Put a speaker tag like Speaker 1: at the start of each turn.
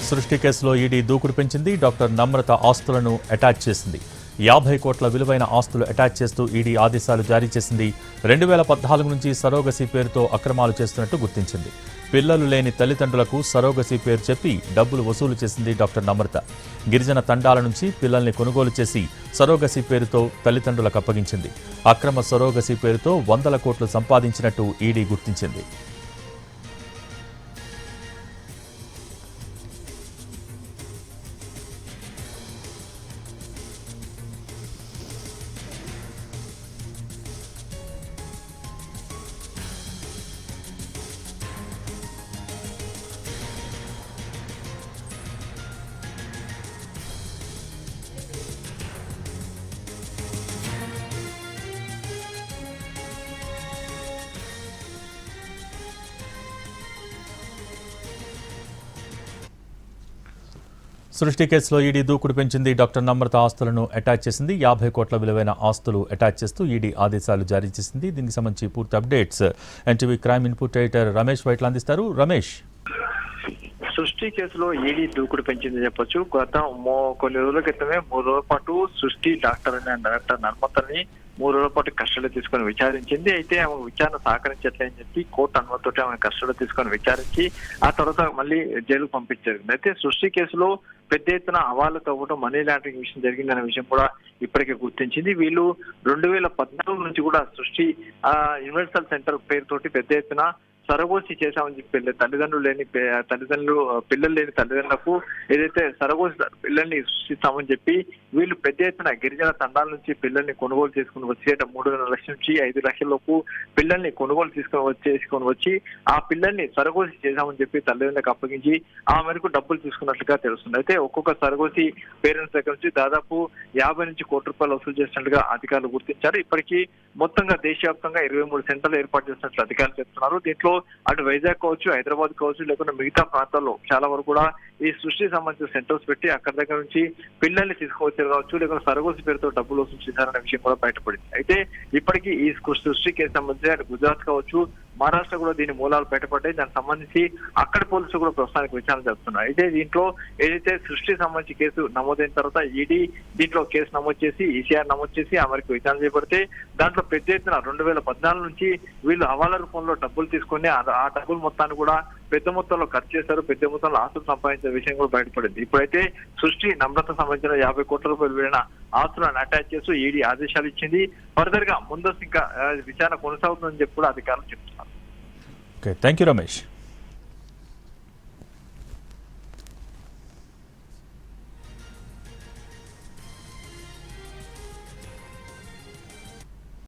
Speaker 1: సృష్టి కేసులో ఈడీ దూకుడు పెంచింది. డాక్టర్ నమ్రత ఆస్తులను అటాచ్ చేసింది. 50 కోట్ల విలువైన ఆస్తులు అటాచ్ చేస్తూ ఈడీ ఆదేశాలు జారీ చేసింది. 2014 నుంచి సరోగసీ పేరుతో అక్రమాలు చేస్తున్నట్టు గుర్తించింది. పిల్లలు లేని తల్లిదండ్రులకు సరోగసీ పేరు చెప్పి డబ్బులు వసూలు చేసింది డాక్టర్ నమ్రత. గిరిజన తండాల నుంచి పిల్లల్ని కొనుగోలు చేసి సరోగసీ పేరుతో తల్లిదండ్రులకు అప్పగించింది. అక్రమ సరోగసీ పేరుతో 100 కోట్లు సంపాదించినట్టు ఈడీ గుర్తించింది. సృష్టి కేసులో ఈడీ దూకుడు పెంచింది. డాక్టర్ నమ్రత ఆస్తులను అటాచ్ చేసింది. 50 కోట్ల విలువైన ఆస్తులు అటాచ్ చేస్తూ ఈడీ ఆదేశాలు జారీ చేసింది. దీనికి సంబంధించి పూర్తి updates NTV crime input editor Ramesh Vaitla అందిస్తారు. రమేష్,
Speaker 2: సృష్టి కేసులో ఈడీ దూకుడు పెంచింది చెప్పొచ్చు. గత కొన్ని రోజుల క్రితమే 3 రోజుల పాటు సృష్టి డాక్టర్ నర్మతని 3 రోజుల పాటు కస్టడీ తీసుకొని విచారించింది. అయితే ఆమె విచారణ సహకరించట్లేదని చెప్పి కోర్టు అనుమతితో ఆమె కస్టడీ తీసుకొని విచారించి ఆ తర్వాత మళ్ళీ జైలుకు పంపించారు. అయితే సృష్టి కేసులో పెద్ద ఎత్తున హవాలా తవ్వడం, మనీ లాండరింగ్ విషయం జరిగిందనే విషయం కూడా ఇప్పటికే గుర్తించింది. వీళ్ళు 2014 నుంచి కూడా సృష్టి యూనివర్సల్ సెంటర్ పేరుతోటి పెద్ద ఎత్తున సరగోసి చేశామని చెప్పి పిల్లలు లేని తల్లిదండ్రులకు ఏదైతే సరగోసి పిల్లల్ని సృష్టిస్తామని చెప్పి వీళ్ళు పెద్ద ఎత్తున గిరిజన తండాల నుంచి పిల్లల్ని కొనుగోలు చేసుకుని వచ్చి 3.5 లక్షల నుంచి 5 లక్షల లోపు పిల్లల్ని కొనుగోలు చేసుకొని వచ్చి ఆ పిల్లల్ని సరగోసి చేశామని చెప్పి తల్లిదండ్రులకు అప్పగించి ఆ మేరకు డబ్బులు తీసుకున్నట్లుగా తెలుస్తుంది. అయితే ఒక్కొక్క సరగోసి పేరెంట్స్ దగ్గర నుంచి దాదాపు 50 నుంచి కోట్ల రూపాయలు వసూలు చేసినట్లుగా అధికారులు గుర్తించారు. ఇప్పటికీ మొత్తంగా దేశవ్యాప్తంగా 23 సెంటర్లు ఏర్పాటు చేసినట్లు అధికారులు చెప్తున్నారు. దీంట్లో అటు వైజాగ్ కావచ్చు, హైదరాబాద్ కావచ్చు, లేకుండా మిగతా ప్రాంతాల్లో చాలా వరకు కూడా ఈ సృష్టికి సంబంధించిన సెంటర్స్ పెట్టి అక్కడి దగ్గర నుంచి పిల్లల్ని తీసుకువచ్చారు కావచ్చు, లేకుండా సరగోసి పేరుతో డబ్బులు వసూలు చేశారనే విషయం కూడా బయటపడింది. అయితే ఇప్పటికీ ఈ సృష్టి కేసు సంబంధించి అటు గుజరాత్ కావచ్చు, మహారాష్ట్ర కూడా దీని మూలాలు బయటపడ్డాయి. దానికి సంబంధించి అక్కడి పోలీసులు కూడా ప్రస్తుతానికి విచారణ జరుపుతున్నారు. అయితే దీంట్లో ఏదైతే సృష్టికి సంబంధించి కేసు నమోదైన తర్వాత ఈడీ దీంట్లో కేసు నమోదు చేసి ఈసీఆర్ నమోదు చేసి ఆ మేరకు విచారణ చేపడితే దాంట్లో పెద్ద ఎత్తున 2014 నుంచి వీళ్ళు హవాలా రూపంలో డబ్బులు తీసుకొని ఆ డబ్బులు మొత్తాన్ని కూడా పెద్ద మొత్తంలో ఖర్చు చేశారు, పెద్ద మొత్తంలో ఆస్తులు సంపాదించిన విషయం కూడా బయటపడింది. ఇప్పుడైతే సృష్టి నమ్రత సంబంధించిన 50 కోట్ల రూపాయలు విలువైన ఆస్తులను అటాచ్ చేస్తూ ఈడీ ఆదేశాలు ఇచ్చింది. ఫర్దర్ గా ముందస్తు ఇంకా విచారణ కొనసాగుతుందని చెప్పి కూడా అధికారులు చెప్తున్నారు.
Speaker 1: Thank you Ramesh.